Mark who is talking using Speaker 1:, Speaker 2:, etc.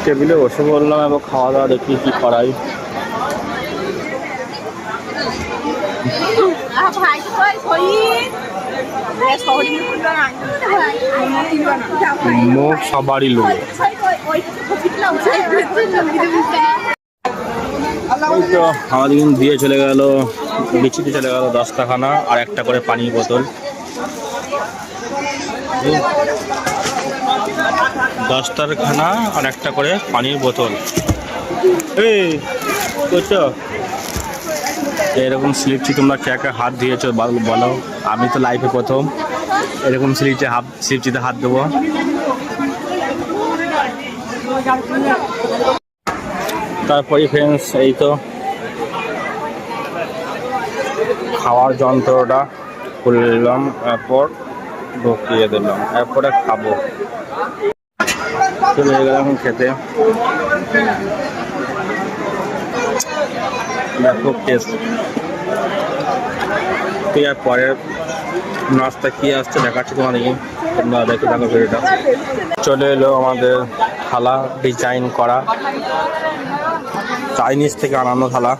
Speaker 1: টেবিলে বসে বললাম এবং খাওয়া দাওয়া দেখি কি করাই। মুখ সবারই লোক। তো আমাদের কিন্তু দিয়ে চলে গেল, বিচিতে চলে গেল 10টা খানা আর একটা করে পানির বোতল। 10টার খানা আর একটা করে পানির বোতল। এই বুঝছো, এরকম স্লিপটি তোমরা কে কে হাত দিয়েছো বলো। আমি তো লাইফে প্রথম এরকম স্লিপটিতে হাত দেবো। তারপরে ফ্রেন্ডস এই তো খাওয়ার যন্ত্রটা খুললাম, এরপর ঢুকিয়ে দিলাম, এরপরে খাবো। চলে গেলাম খেতে। ব্যাপক টেস্ট। ঠিক আছে, পরের নাস্তা কি আসছে দেখাচ্ছি তোমাদেরকে, তোমরা দেখে থাকো ভিডিওটা। চলে এলো আমাদের থালা, ডিজাইন করা চাইনিজ থেকে আনানো থালা।